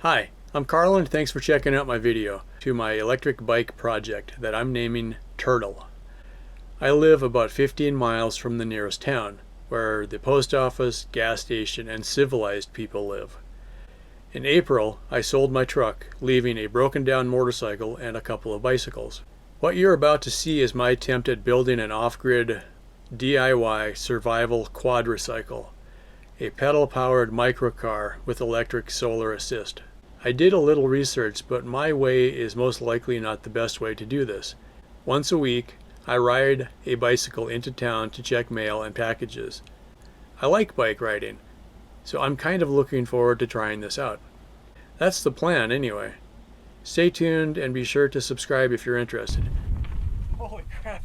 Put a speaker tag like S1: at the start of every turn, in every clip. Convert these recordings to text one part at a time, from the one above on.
S1: Hi, I'm Carlin. Thanks for checking out my video to my electric bike project that I'm naming Turtle. I live about 15 miles from the nearest town, where the post office, gas station, and civilized people live. In April, I sold my truck, leaving a broken down motorcycle and a couple of bicycles. What you're about to see is my attempt at building an off-grid DIY survival quadracycle, a pedal-powered microcar with electric solar assist. I did a little research, but my way is most likely not the best way to do this. Once a week, I ride a bicycle into town to check mail and packages. I like bike riding, so I'm kind of looking forward to trying this out. That's the plan anyway. Stay tuned and be sure to subscribe if you're interested.
S2: Holy crap.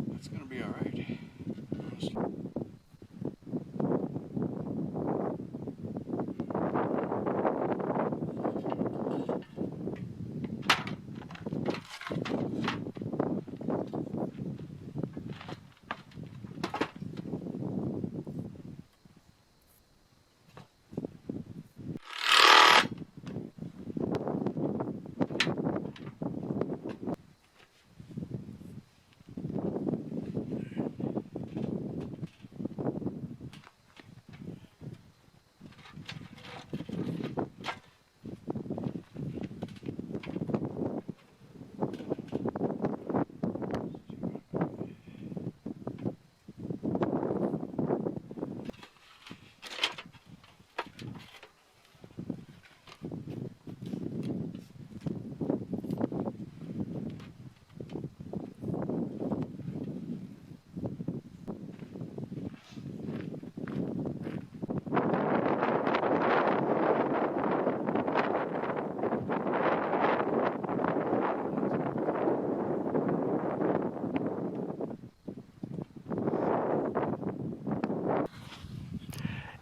S2: That's gonna be all right.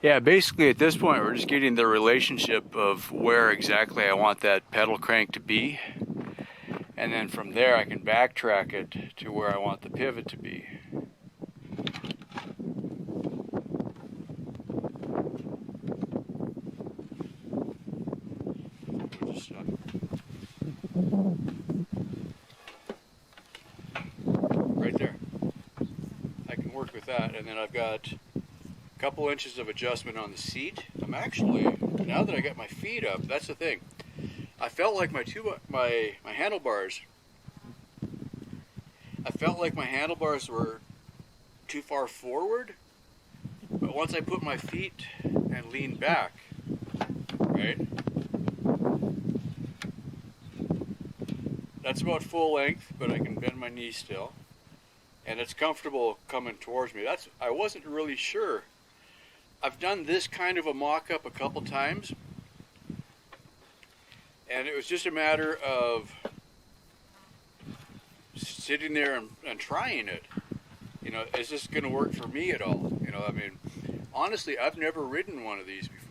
S2: Yeah, basically at this point we're just getting the relationship of where exactly I want that pedal crank to be, and then from there I can backtrack it to where I want the pivot to be. Right there. I can work with that, and then I've got couple inches of adjustment on the seat. I'm actually, now that I got my feet up, that's the thing. I felt like my handlebars, I felt like my handlebars were too far forward, but once I put my feet and lean back, right? That's about full length, but I can bend my knee still. And it's comfortable coming towards me. I wasn't really sure. I've done this kind of a mock-up a couple times, and it was just a matter of sitting there and trying it. You know, is this going to work for me at all? You know, I mean, honestly, I've never ridden one of these before.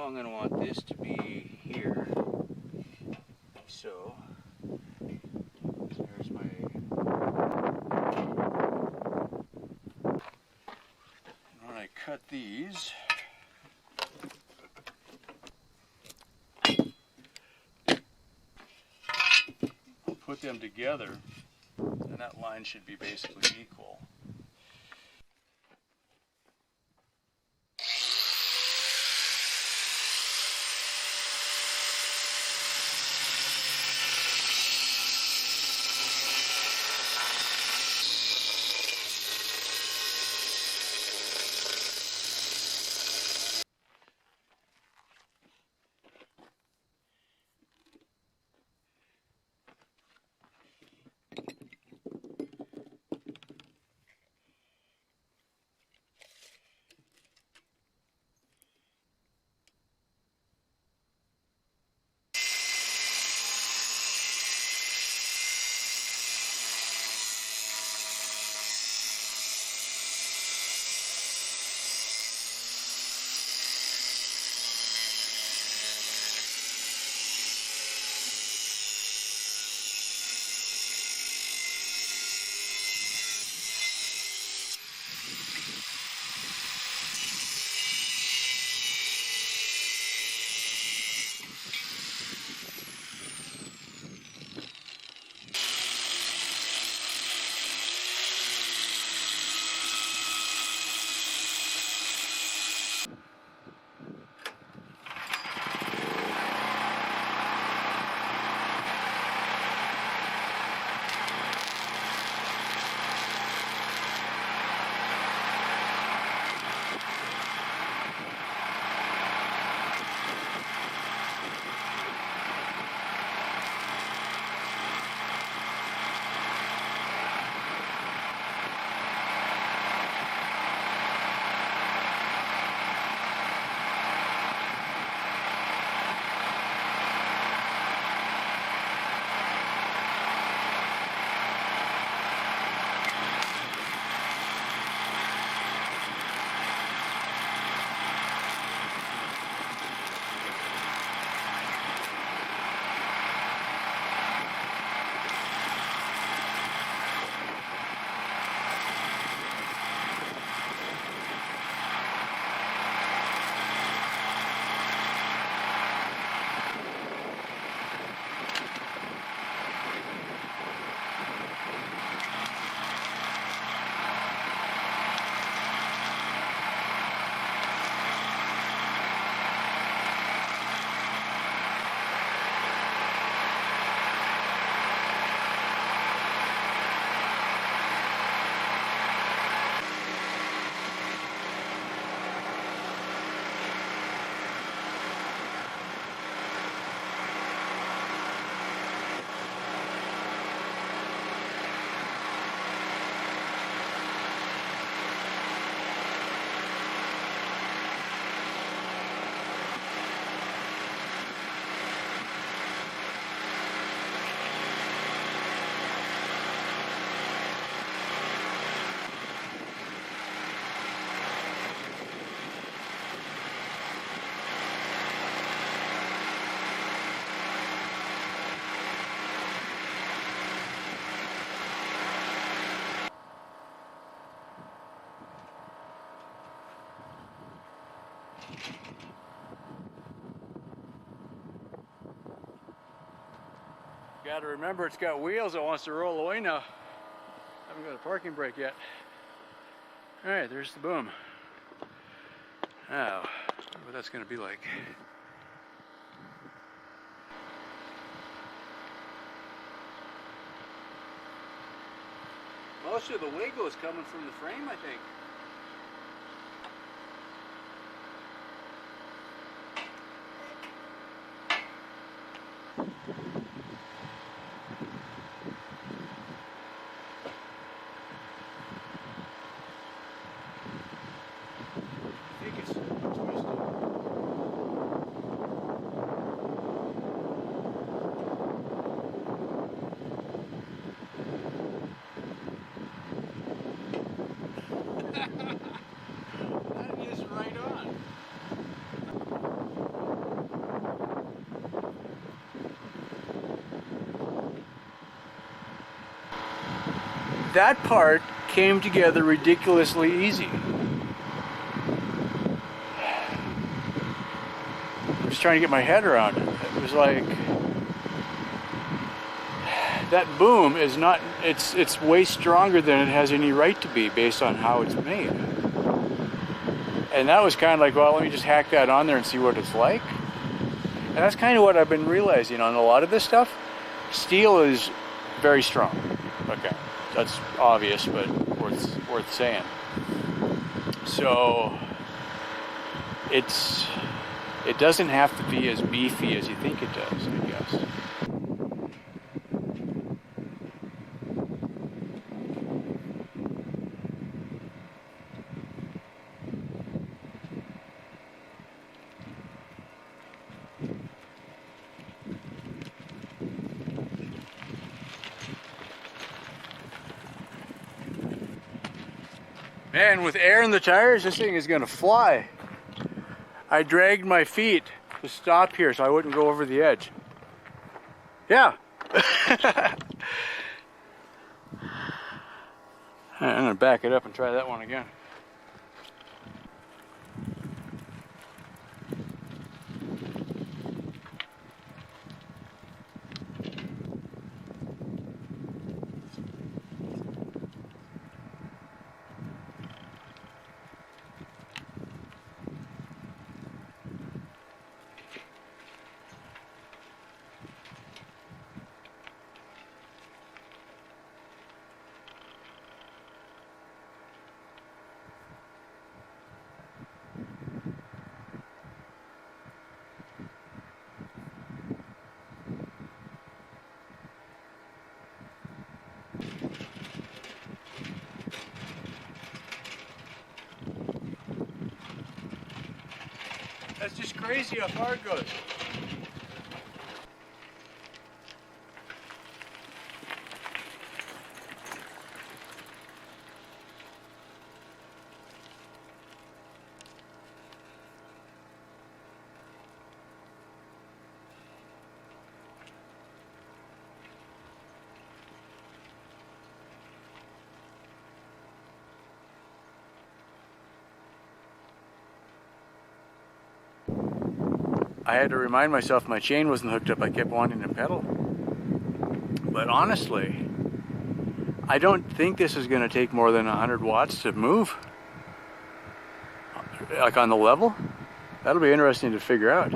S2: Now I'm going to want this to be here. So, there's my... And when I cut these, I'll put them together, and that line should be basically equal. Got to remember it's got wheels that wants to roll away now. Haven't got a parking brake yet. All right, there's the boom. Now, what that's going to be like. Most of the wiggle is coming from the frame, I think.
S1: that part came together ridiculously easy. I'm just trying to get my head around it. It was like, that boom is not, it's way stronger than it has any right to be based on how it's made. And that was kind of like, well, let me just hack that on there and see what it's like. And that's kind of what I've been realizing on a lot of this stuff. Steel is very strong. Okay, that's obvious, but worth saying. So it doesn't have to be as beefy as you think it does, I guess. Man, with air in the tires, this thing is gonna fly. I dragged my feet to stop here so I wouldn't go over the edge. Yeah. I'm gonna back it up and try that one again. That's just crazy how far it goes. I had to remind myself my chain wasn't hooked up. I kept wanting to pedal. But honestly, I don't think this is going to take more than 100 watts to move. Like on the level. That'll be interesting to figure out.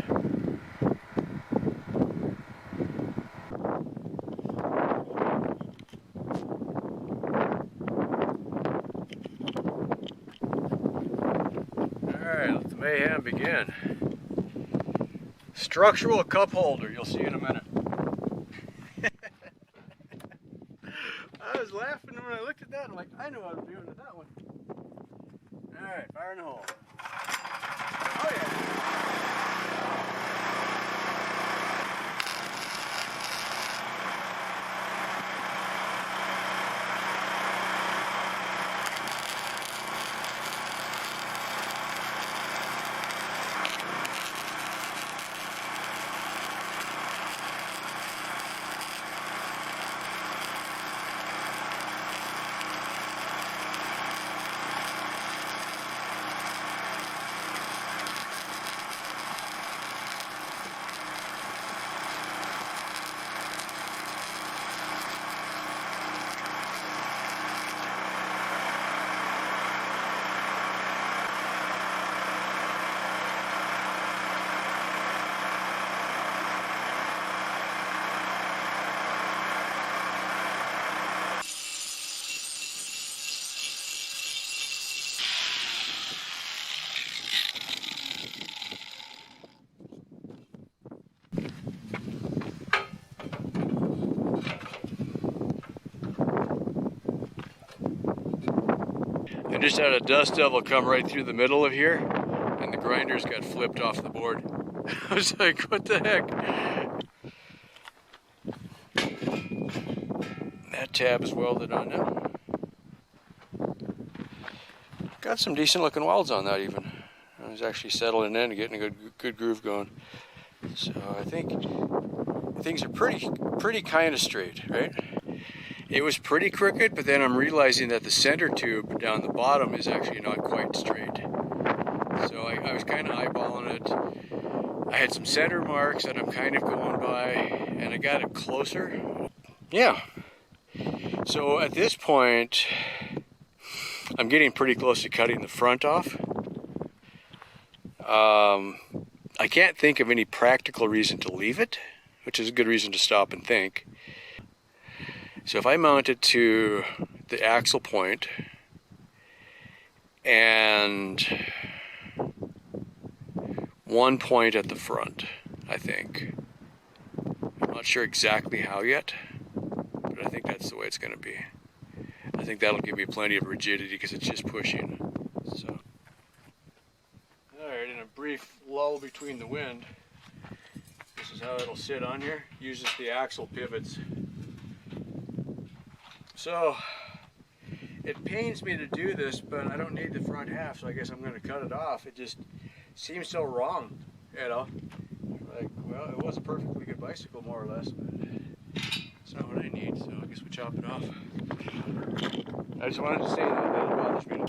S1: Alright, let the mayhem begin. Structural cup holder, you'll see in a minute. I was laughing when I looked at that. I'm like, I know what I'm doing with that one. Alright, fire in the hole. Oh yeah. I just had a dust devil come right through the middle of here, and the grinders got flipped off the board. I was like, what the heck? That tab is welded on now. Got some decent looking welds on that even. I was actually settling in and getting a good groove going. So I think things are pretty kind of straight, right?
S2: It was pretty crooked, but then I'm realizing that the center tube down the bottom is actually not quite straight. So I was kind of eyeballing it. I had some center marks that I'm kind of going by, and I got it closer. Yeah. So at this point, I'm getting pretty close to cutting the front off. I can't think of any practical reason to leave it, which is a good reason to stop and think. So if I mount it to the axle point and one point at the front, I think. I'm not sure exactly how yet, but I think that's the way it's going to be. I think that'll give me plenty of rigidity because it's just pushing. So, alright, in a brief lull between the wind, this is how it'll sit on here. Uses the axle pivots. So, it pains me to do this, but I don't need the front half, so I guess I'm going to cut it off. It just seems so wrong, you know. Like, well, it was a perfectly good bicycle, more or less, but it's not what I need, so I guess we chop it off. I just wanted to say that it bothers me.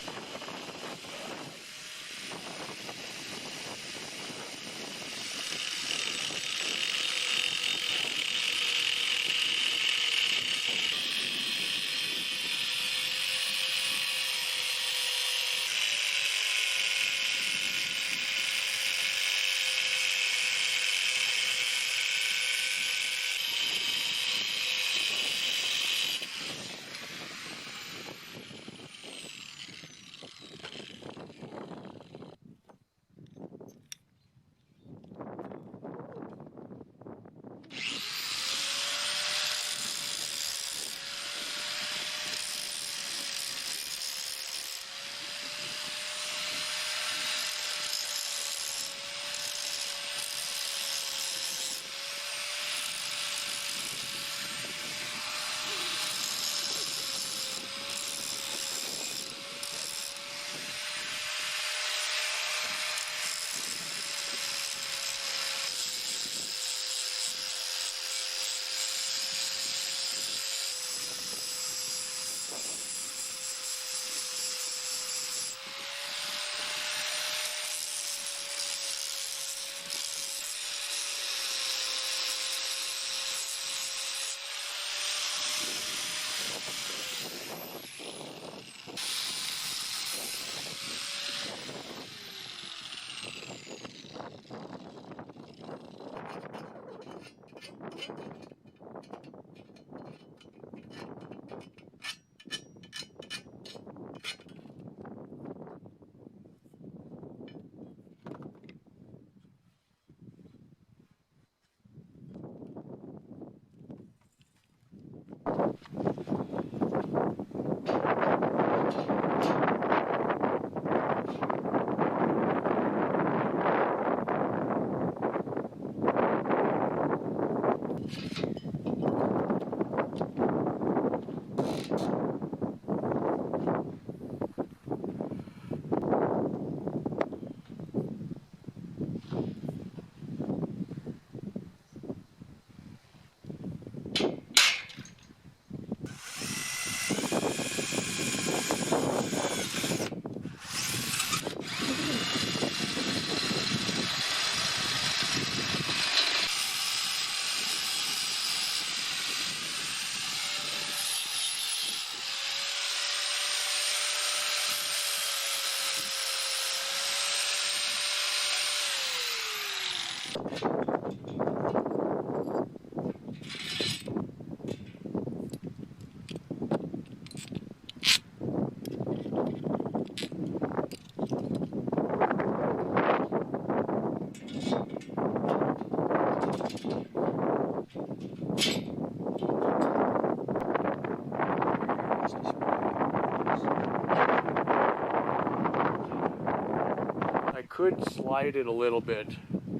S2: Could slide it a little bit,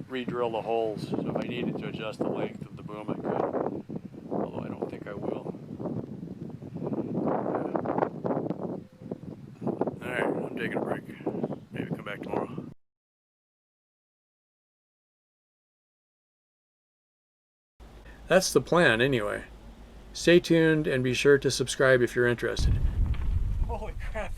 S2: re-drill the holes, so if I needed to adjust the length of the boom I could, although I don't think I will. Alright, I'm taking a break. Maybe come back tomorrow.
S1: That's the plan anyway. Stay tuned and be sure to subscribe if you're interested.
S2: Holy crap.